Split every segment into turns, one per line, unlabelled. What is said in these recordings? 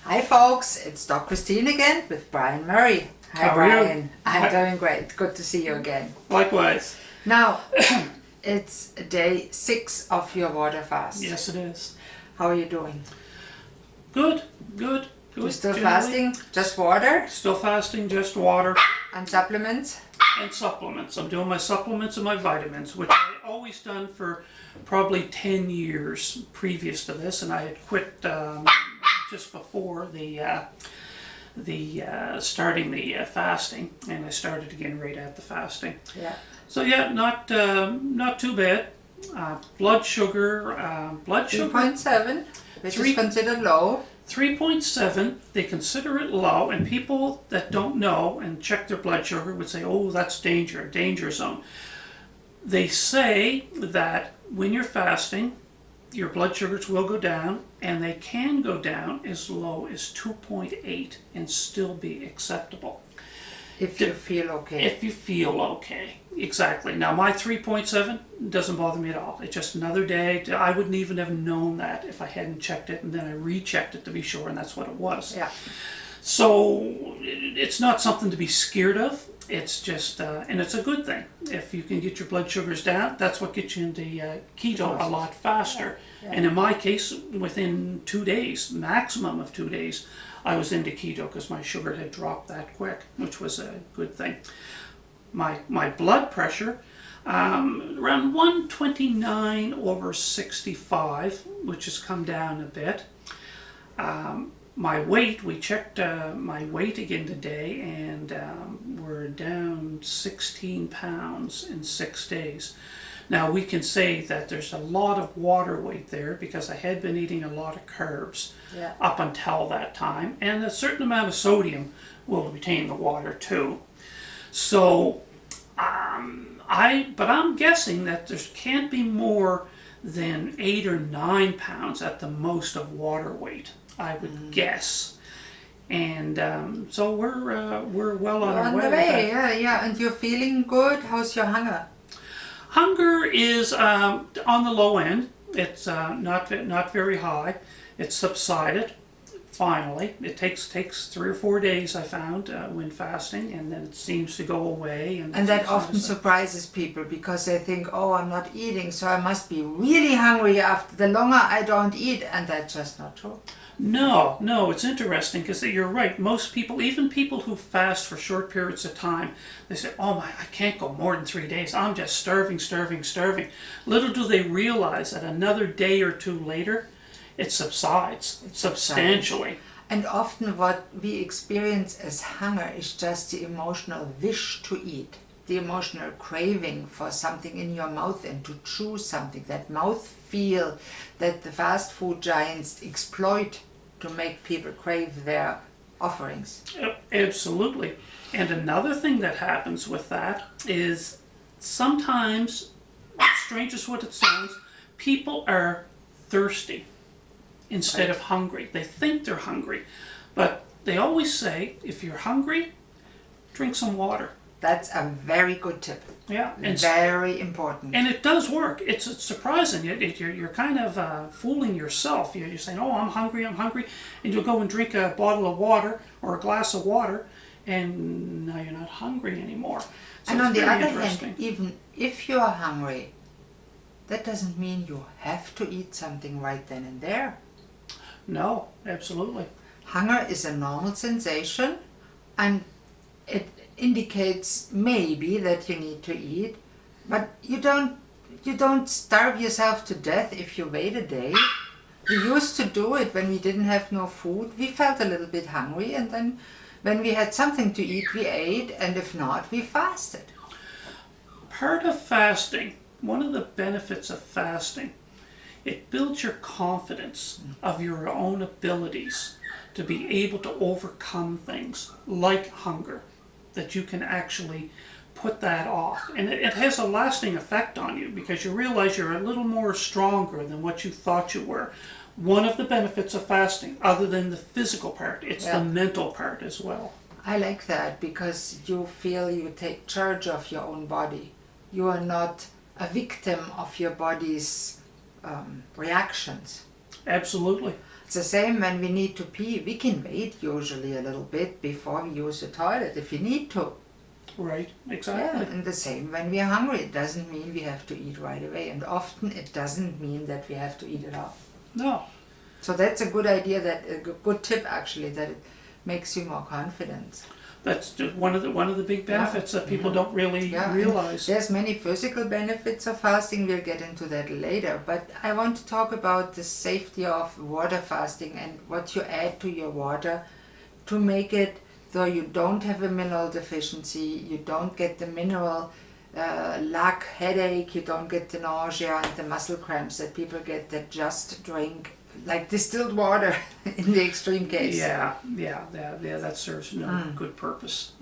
Hi folks, it's Doc Christine again with Brian Murray. Hi
How are
Brian.
you?
I'm doing great. Good to see you again.
Likewise.
Now, it's day 6 of your water fast.
Yes, it is.
How are you doing?
Good, good, good.
You're still
Generally,
fasting? Just water
Still fasting, just water
and supplements?
and supplements. I'm doing my supplements and my vitamins, which I always done for probably 10 years previous to this, and I had quit just before the starting the fasting, and I started again right at the fasting.
Yeah.
So yeah, not too bad. Blood sugar.
3.7, which is considered low.
3.7, they consider it low, and people that don't know and check their blood sugar would say, oh, that's danger zone. They say that when you're fasting, your blood sugars will go down, and they can go down as low as 2.8 and still be acceptable.
If you feel okay.
If you feel okay. Exactly. Now, my 3.7 doesn't bother me at all. It's just another day. I wouldn't even have known that if I hadn't checked it, and then I rechecked it to be sure, and that's what it was.
Yeah.
So it's not something to be scared of. It's just, and it's a good thing. If you can get your blood sugars down, that's what gets you into keto a lot faster.
Yeah.
And in my case, within 2 days, maximum of 2 days, I was into keto because my sugar had dropped that quick, which was a good thing. My blood pressure, around 129/65, which has come down a bit. My weight, we checked my weight again today, and we're down 16 pounds in 6 days. Now we can say that there's a lot of water weight there because I had been eating a lot of carbs up until that time, and a certain amount of sodium will retain the water too. So but I'm guessing that there can't be more than 8 or 9 pounds at the most of water weight, I would guess. And so we're well on our way.
On the way, yeah. And you're feeling good? How's your hunger?
Hunger is on the low end. It's not very high. It's subsided finally. It takes 3 or 4 days, I found, when fasting, and then it seems to go away. And
that often surprises people because they think, oh, I'm not eating, so I must be really hungry after the longer I don't eat, and that's just not true.
No, it's interesting because you're right. Most people, even people who fast for short periods of time, they say, oh my, I can't go more than 3 days. I'm just starving. Little do they realize that another day or two later, it subsides substantially.
And often what we experience as hunger is just the emotional wish to eat, the emotional craving for something in your mouth and to chew something, that mouth feel that the fast food giants exploit to make people crave their offerings.
Absolutely. And another thing that happens with that is sometimes, strange as what it sounds, people are thirsty instead of hungry. They think they're hungry, but they always say, if you're hungry, drink some water.
That's a very good tip.
Yeah, and
very important.
And it does work. It's surprising. You're kind of fooling yourself. You're saying, oh, I'm hungry, and you'll go and drink a bottle of water or a glass of water, and now you're not hungry anymore. So
and on the other hand, even if you're hungry, that doesn't mean you have to eat something right then and there.
No, absolutely.
Hunger is a normal sensation, and it indicates maybe that you need to eat, but you don't starve yourself to death if you wait a day. We used to do it when we didn't have no food. We felt a little bit hungry, and then when we had something to eat, we ate, and if not, we fasted.
Part of fasting, one of the benefits of fasting, it builds your confidence of your own abilities to be able to overcome things like hunger, that you can actually put that off. And it has a lasting effect on you because you realize you're a little more stronger than what you thought you were. One of the benefits of fasting, other than the physical part, it's the mental part as well.
I like that because you feel you take charge of your own body. You are not a victim of your body's reactions.
Absolutely.
It's the same when we need to pee. We can wait usually a little bit before we use the toilet if we need to.
Right,
Yeah,
exactly.
and the same when we are hungry. It doesn't mean we have to eat right away, and often it doesn't mean that we have to eat at all.
No,
So that's a good idea, that a good tip actually, that it makes you more confident.
that's just one of the big benefits that people don't really
Yeah, and
realize.
there's many physical benefits of fasting. We'll get into that later. But I want to talk about the safety of water fasting and what you add to your water to make it, though you don't have a mineral deficiency, you don't get the mineral lack, headache, you don't get the nausea and the muscle cramps that people get that just drink like distilled water in the extreme case.
Yeah, that serves no good purpose.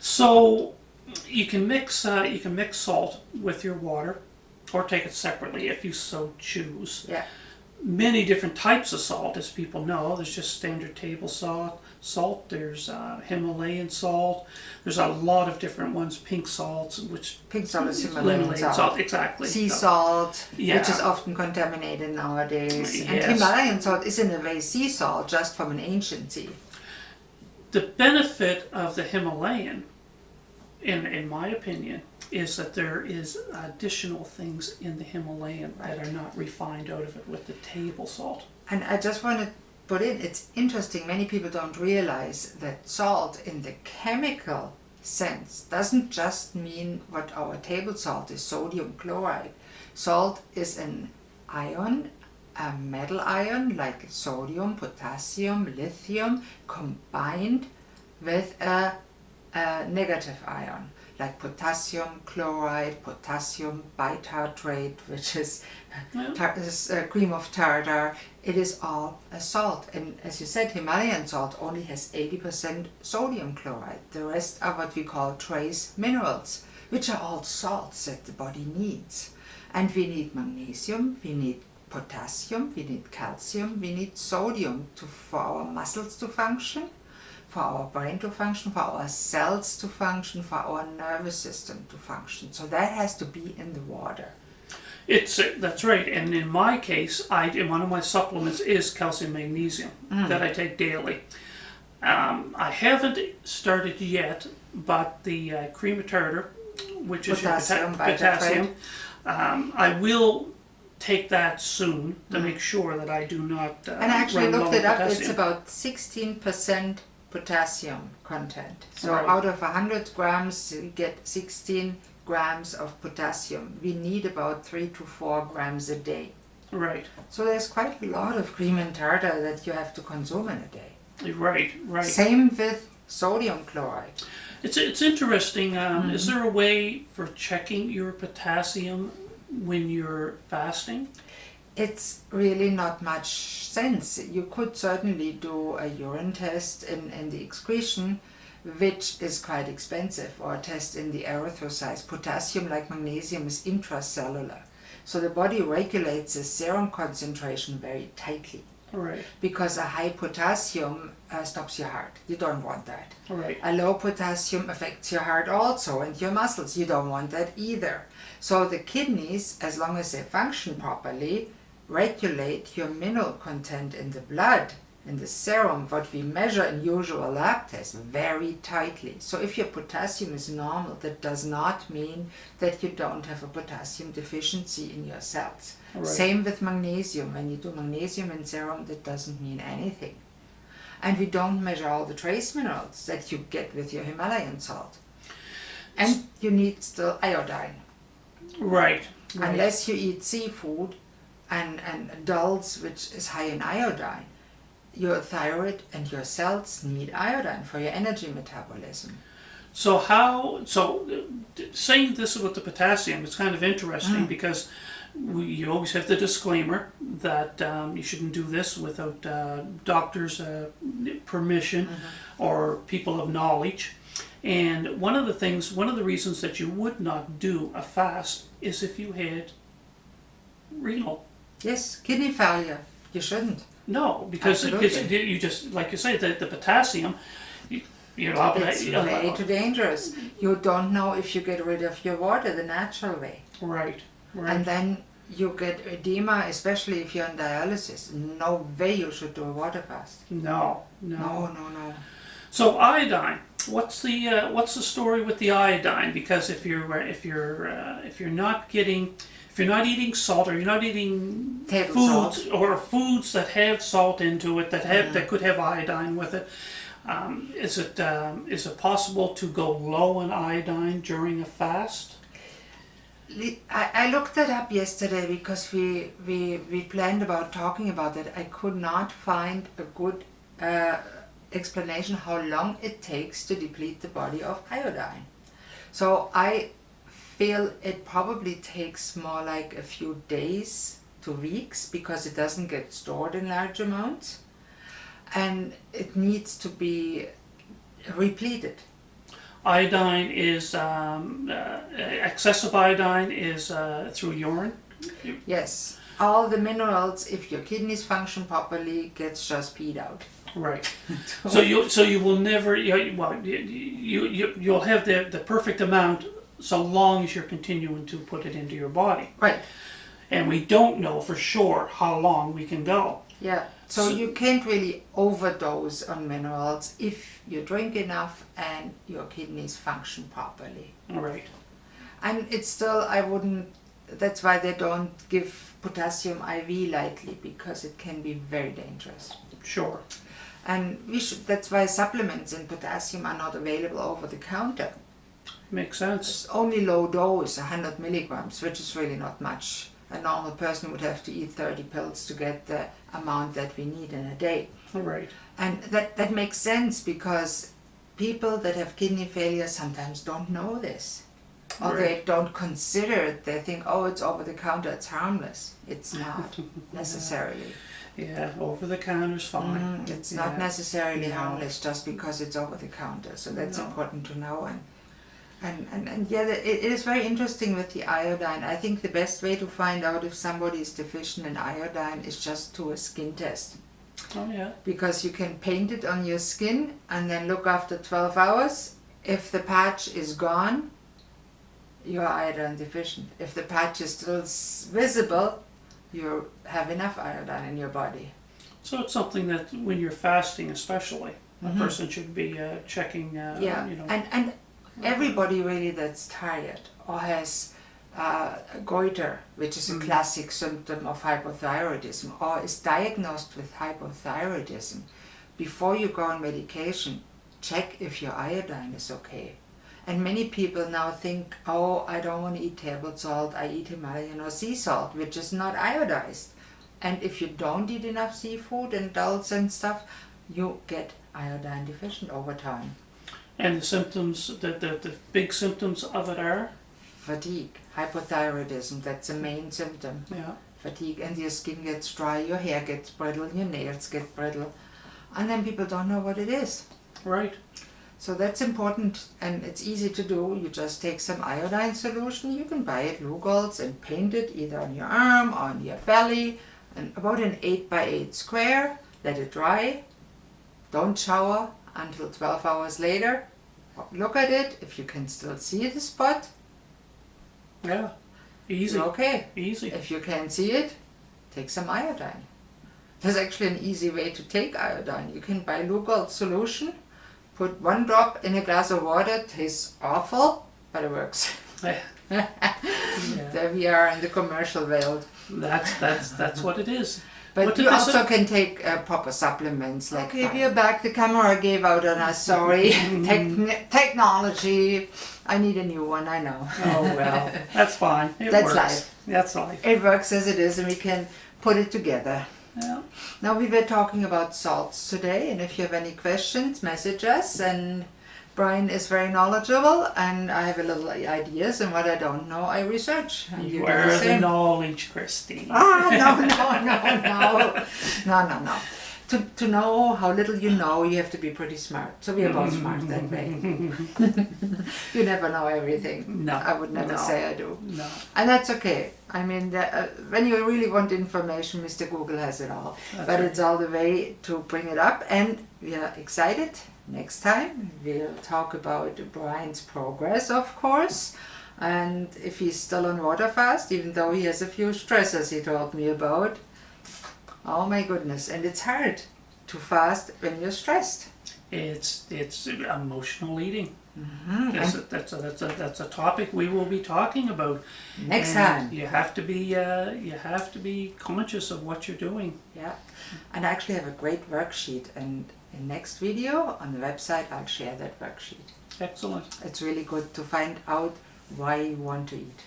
So you can mix salt with your water, or take it separately if you so choose.
Yeah.
Many different types of salt, as people know. There's just standard table salt. There's Himalayan salt. There's a lot of different ones. Pink salts, which
Pink salt is Himalayan salt.
exactly.
Sea salt,
Yeah.
which is often contaminated nowadays. And
Yes.
Himalayan salt is in a way sea salt, just from an anciency.
The benefit of the Himalayan, in my opinion, is that there is additional things in the Himalayan that are not refined out of it with the table salt.
And I just want to put in, it's interesting, many people don't realize that salt in the chemical sense doesn't just mean what our table salt is, sodium chloride. Salt is an ion, a metal ion like sodium, potassium, lithium, combined with a negative ion like potassium chloride, potassium bitartrate, which is cream of tartar. It is all a salt. And as you said, Himalayan salt only has 80% sodium chloride. The rest are what we call trace minerals, which are all salts that the body needs. And we need magnesium, we need potassium, we need calcium, we need sodium for our muscles to function, for our brain to function, for our cells to function, for our nervous system to function. So that has to be in the water.
That's right. And in my case, one of my supplements is calcium magnesium that I take daily. I haven't started yet, but the cream of tartar, which is potassium, I will take that soon to make sure that I do not
and I actually
run
looked
low
it up.
potassium.
It's about 16% potassium content. So
Right.
out of 100 grams, we get 16 grams of potassium. We need about 3 to 4 grams a day.
Right.
So there's quite a lot of cream and tartar that you have to consume in a day.
Right.
Same with sodium chloride.
It's interesting. Is there a way for checking your potassium when you're fasting?
It's really not much sense. You could certainly do a urine test in the excretion, which is quite expensive, or a test in the erythrocytes. Potassium, like magnesium, is intracellular. So the body regulates the serum concentration very tightly.
Right.
Because a high potassium stops your heart. You don't want that.
Right.
A low potassium affects your heart also and your muscles. You don't want that either. So the kidneys, as long as they function properly, regulate your mineral content in the blood, in the serum, what we measure in usual lab tests, very tightly. So if your potassium is normal, that does not mean that you don't have a potassium deficiency in your cells.
Right.
Same with magnesium. When you do magnesium in serum, that doesn't mean anything. And we don't measure all the trace minerals that you get with your Himalayan salt. And you need still iodine.
Right.
Unless you eat seafood and dulse, which is high in iodine, your thyroid and your cells need iodine for your energy metabolism.
So saying this with the potassium, it's kind of interesting because you always have the disclaimer that you shouldn't do this without doctors' permission or people of knowledge. And one of the reasons that you would not do a fast is if you had renal.
Yes, kidney failure. You shouldn't.
No, because you just, like you say, the potassium, you're allowed
It's way too dangerous. You don't know if you get rid of your water the natural way.
Right.
And then you get edema, especially if you're on dialysis. No way you should do a water fast.
No.
No.
So iodine. What's the story with the iodine? Because if you're not eating salt, or you're not eating
Table
foods
salt.
or foods that have salt into it, that could have iodine with it, is it possible to go low in iodine during a fast?
I looked that up yesterday because we planned about talking about it. I could not find a good explanation how long it takes to deplete the body of iodine. So I feel it probably takes more like a few days to weeks because it doesn't get stored in large amounts, and it needs to be repleted.
Iodine is excessive iodine is through urine.
Yes, all the minerals, if your kidneys function properly, gets just peed out.
Right. So you will never you'll have the perfect amount so long as you're continuing to put it into your body.
Right.
And we don't know for sure how long we can go.
Yeah. So you can't really overdose on minerals if you drink enough and your kidneys function properly.
Right.
And it's still, I wouldn't, that's why they don't give potassium IV lightly, because it can be very dangerous.
Sure.
And that's why supplements in potassium are not available over the counter.
Makes sense.
It's only low dose, 100 milligrams, which is really not much. A normal person would have to eat 30 pills to get the amount that we need in a day.
Right.
And that makes sense because people that have kidney failure sometimes don't know this. Or they don't consider it. They think, oh, it's over the counter, it's harmless. It's not necessarily.
Yeah, over the counter's fine.
It's not necessarily harmless just because it's over the counter. So that's important to know. And yeah, it is very interesting with the iodine. I think the best way to find out if somebody is deficient in iodine is just do a skin test.
Oh yeah.
Because you can paint it on your skin and then look after 12 hours. If the patch is gone, you are iodine deficient. If the patch is still visible, you have enough iodine in your body.
So it's something that when you're fasting especially, a person should be checking,
And everybody really that's tired or has goiter, which is a classic symptom of hypothyroidism, or is diagnosed with hypothyroidism, before you go on medication, check if your iodine is okay. And many people now think, oh, I don't want to eat table salt, I eat Himalayan or sea salt, which is not iodized. And if you don't eat enough seafood and dulse and stuff, you get iodine deficient over time.
And the symptoms, the big symptoms of it are?
Fatigue, hypothyroidism, that's the main symptom.
Yeah.
Fatigue, and your skin gets dry, your hair gets brittle, your nails get brittle. And then people don't know what it is.
Right.
So that's important, and it's easy to do. You just take some iodine solution, you can buy it Lugol's, and paint it either on your arm or on your belly, and about an 8x8 square, let it dry, don't shower until 12 hours later, look at it, if you can still see the spot,
Yeah. Easy.
you're okay.
Easy.
If you can't see it, take some iodine. There's actually an easy way to take iodine. You can buy Lugol's solution, put 1 drop in a glass of water, it tastes awful, but it works.
Yeah.
There we are in the commercial world.
That's what it is.
But
What did
you
they
also
say?
can take proper supplements. Like okay, we are back. The camera gave out on us. Sorry. Technology. I need a new one. I know.
Oh well, that's fine. It
That's
works.
life.
That's life.
It works as it is, and we can put it together.
Yeah.
Now we were talking about salts today, and if you have any questions, message us. And Brian is very knowledgeable, and I have a little ideas, and what I don't know, I research. And you do
Where
the
the
same.
knowledge, Christine?
No. To know how little you know, you have to be pretty smart. So we are both smart that way. You never know everything.
No.
I would never
No.
say I do.
No.
And that's okay. I mean, when you really want information, Mr. Google has it all. But
right.
it's all the way to bring it up. And we are excited. Next time, we'll talk about Brian's progress, of course. And if he's still on water fast, even though he has a few stresses he told me about, oh my goodness, and it's hard to fast when you're stressed.
It's emotional eating.
Mm-hmm.
That's a topic we will be talking about
Next
and
time.
you have to be conscious of what you're doing.
Yeah, and I actually have a great worksheet, and in next video on the website I'll share that worksheet.
Excellent.
It's really good to find out why you want to eat.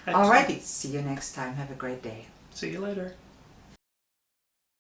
Excellent.
Alrighty, see you next time. Have a great day.
See you later.